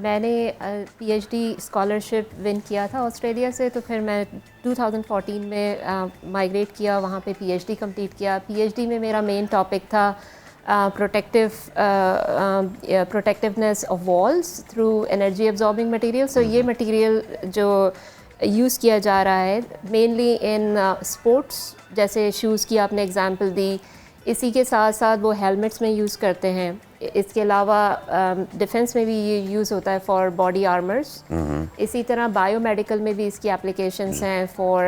मैंने PhD scholarship win किया था ऑस्ट्रेलिया से, तो फिर मैं 2014 में माइग्रेट किया, वहाँ पे पीएचडी कंप्लीट किया। पीएचडी में मेरा मेन टॉपिक था protectiveness of walls through energy absorbing material. So ये मटेरियल जो यूज़ किया जा रहा है मेनली इन स्पोर्ट्स, जैसे शूज़ की आपने एग्जांपल दी, इसी के साथ साथ वो हेलमेट्स में यूज़ करते हैं। इसके अलावा डिफेंस में भी ये यूज़ होता है फॉर बॉडी आर्मर्स। इसी तरह बायोमेडिकल में भी इसकी एप्लीकेशंस हैं फॉर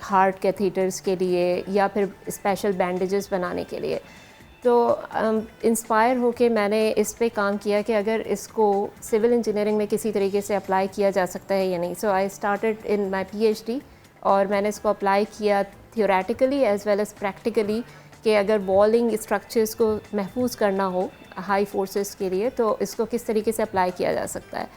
हार्ट कैथीटर्स के लिए या फिर स्पेशल बैंडेजेस बनाने के लिए। तो इंस्पायर होके मैंने इस पे काम किया कि अगर इसको सिविल इंजीनियरिंग में किसी तरीके से अप्लाई किया जा सकता है या नहीं। So I started in my PhD और मैंने इसको अप्लाई किया theoretically as well as practically कि अगर वॉलिंग स्ट्रक्चर्स को महफूज करना हो हाई फोर्सेस के लिए तो इसको किस तरीके से अप्लाई किया जा सकता है।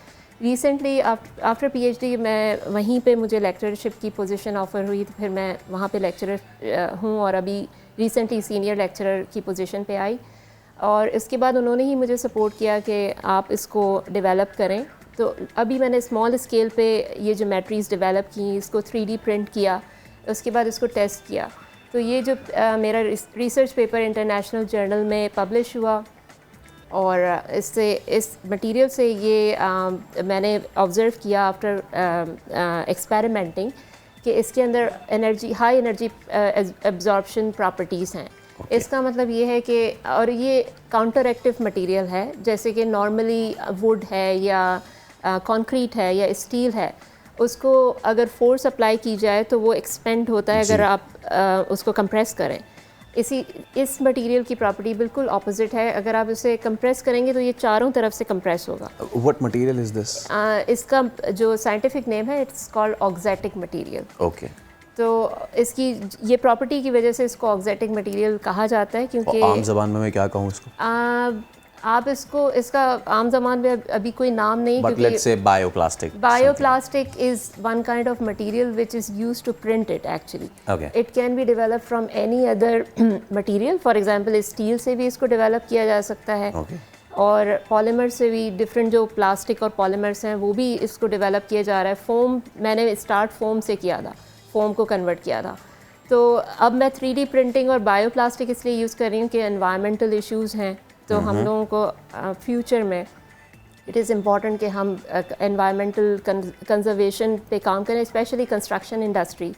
रिसेंटली आफ्टर पीएचडी मैं वहीं पे मुझे लेक्चरशिप की पोजीशन ऑफ़र हुई, तो फिर मैं वहाँ पे लेक्चरर हूँ और अभी रिसेंटली सीनियर लेक्चरर की पोजीशन पे आई। और इसके बाद उन्होंने ही मुझे सपोर्ट किया कि आप इसको डेवलप करें। तो अभी मैंने स्मॉल स्केल पे ये ज्योमेट्रीज़ डेवलप की, इसको 3D प्रिंट किया, उसके बाद इसको टेस्ट किया। तो ये जो मेरा रिसर्च पेपर इंटरनेशनल जर्नल में पब्लिश हुआ और इससे इस मटेरियल से ये मैंने ऑब्ज़र्व किया आफ्टर एक्सपेरिमेंटिंग कि इसके अंदर हाई एनर्जी एब्जॉर्प्शन प्रॉपर्टीज़ हैं। इसका मतलब ये है कि और ये काउंटर एक्टिव मटेरियल है, जैसे कि नॉर्मली वुड है या कंक्रीट है या स्टील है, उसको अगर फोर्स अप्लाई की जाए तो वो एक्सपेंड होता है अगर आप उसको कंप्रेस करें। इस मटेरियल की प्रॉपर्टी बिल्कुल ऑपोजिट है, अगर आप इसे कंप्रेस करेंगे तो ये चारों तरफ से कंप्रेस होगा। What material is this? इसका जो साइंटिफिक नेम है इट्स कॉल्ड ऑक्जेटिक मटेरियल। ओके। तो इसकी ये प्रॉपर्टी की वजह से इसको ऑक्जेटिक मटेरियल कहा जाता है, क्योंकि आम ज़बान में मैं क्या कहूँ इसको? आप इसका आम ज़बान में अभी कोई नाम नहीं, But let's say bioplastic. Bioplastic is one kind of material which is used to print it actually. Okay. It can be developed from any other material. For example, steel से भी इसको डेवलप किया जा सकता है। Okay. और polymer से भी डिफरेंट जो प्लास्टिक और पॉलीमर्स हैं वो भी इसको डेवलप किया जा रहा है। फोम मैंने स्टार्ट फोम से किया था, फोम को कन्वर्ट किया था। तो अब मैं 3D प्रिंटिंग और बायोप्लास्टिक इसलिए यूज़ कर रही हूँ कि एनवायरमेंटल इश्यूज़ हैं, तो हम लोगों को फ्यूचर में इट इज़ इम्पॉर्टेंट कि हम एनवायरमेंटल कंजर्वेशन पे काम करें। स्पेशली कंस्ट्रक्शन इंडस्ट्री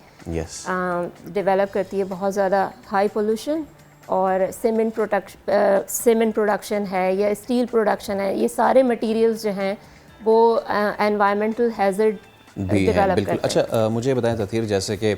डेवलप करती है बहुत ज़्यादा हाई पोल्यूशन, और सीमेंट प्रोडक्शन है या स्टील प्रोडक्शन है, ये सारे मटेरियल्स जो हैं वो एनवायरमेंटल हैज़र्ड डेवलप करते हैं। अच्छा, मुझे बताएं तथीर, जैसे कि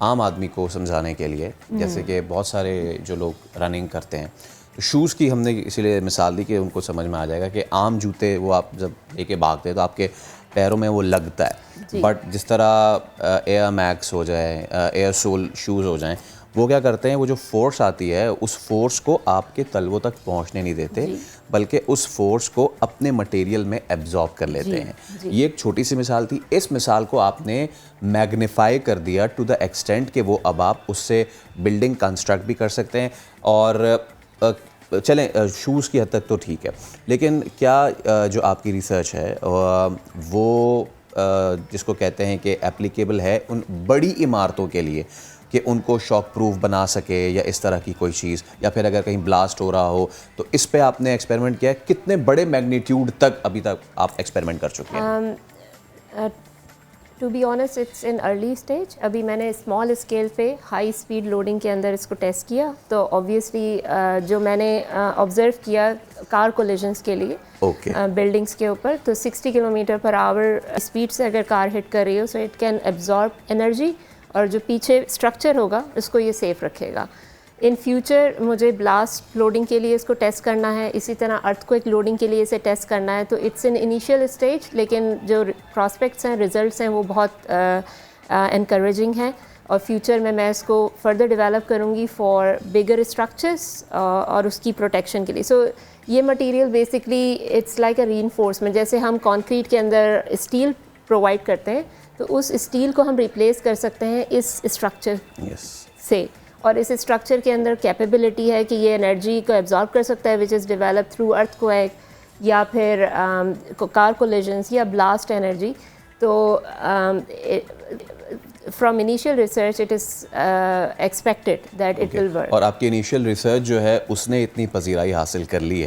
आम आदमी को समझाने के लिए, जैसे कि बहुत सारे जो लोग रनिंग करते हैं, तो शूज़ की हमने इसीलिए मिसाल दी कि उनको समझ में आ जाएगा कि आम जूते वो आप जब लेके भागते हैं तो आपके पैरों में वो लगता है, बट जिस तरह एयर मैक्स हो जाए, एयर सोल शूज़ हो जाएं, वो क्या करते हैं, वो जो फोर्स आती है उस फोर्स को आपके तलवों तक पहुंचने नहीं देते, बल्कि उस फोर्स को अपने मटेरियल में एब्जॉर्ब कर लेते हैं। ये एक छोटी सी मिसाल थी। इस मिसाल को आपने मैग्नीफाई कर दिया टू द एक्सटेंट कि वो अब आप उससे बिल्डिंग कंस्ट्रक्ट भी कर सकते हैं। और चलें, शूज़ की हद तक तो ठीक है, लेकिन क्या जो आपकी रिसर्च है वो जिसको कहते हैं कि एप्लीकेबल है उन बड़ी इमारतों के लिए कि उनको शॉक प्रूफ बना सके या इस तरह की कोई चीज़, या फिर अगर कहीं ब्लास्ट हो रहा हो तो इस पे आपने एक्सपेरिमेंट किया है? कितने बड़े मैग्नीट्यूड तक अभी तक आप एक्सपेरिमेंट कर चुके हैं? To be honest it's in early stage. अभी मैंने स्मॉल स्केल पे हाई स्पीड लोडिंग के अंदर इसको टेस्ट किया, तो ऑब्वियसली जो मैंने ऑब्जर्व किया कार कोलिजन्स के लिए बिल्डिंग्स के ऊपर, तो 60 किलोमीटर पर आवर स्पीड से अगर कार हिट कर रही हो, so it can absorb energy, और जो पीछे स्ट्रक्चर होगा उसको ये सेफ रखेगा। इन फ्यूचर मुझे ब्लास्ट लोडिंग के लिए इसको टेस्ट करना है, इसी तरह अर्थक्वेक लोडिंग के लिए इसे टेस्ट करना है। तो इट्स इन इनिशियल स्टेज, लेकिन जो प्रॉस्पेक्ट्स हैं, रिजल्ट्स हैं, वो बहुत एनकरेजिंग हैं, और फ्यूचर में मैं इसको फर्दर डेवलप करूँगी फॉर बिगर स्ट्रक्चर्स और उसकी प्रोटेक्शन के लिए। सो ये material basically it's like a reinforcement. जैसे हम कंक्रीट के अंदर स्टील प्रोवाइड करते हैं, तो उस स्टील को हम रिप्लेस कर सकते हैं इस स्ट्रक्चर से, और इस स्ट्रक्चर के अंदर कैपेबिलिटी है कि ये एनर्जी को एब्जॉर्ब कर सकता है, which is develop through earthquake या फिर कार कोलिजन्स या ब्लास्ट एनर्जी। तो from initial research it is expected that it will work. और आपकी इनिशियल रिसर्च जो है उसने इतनी पजीराई हासिल कर ली है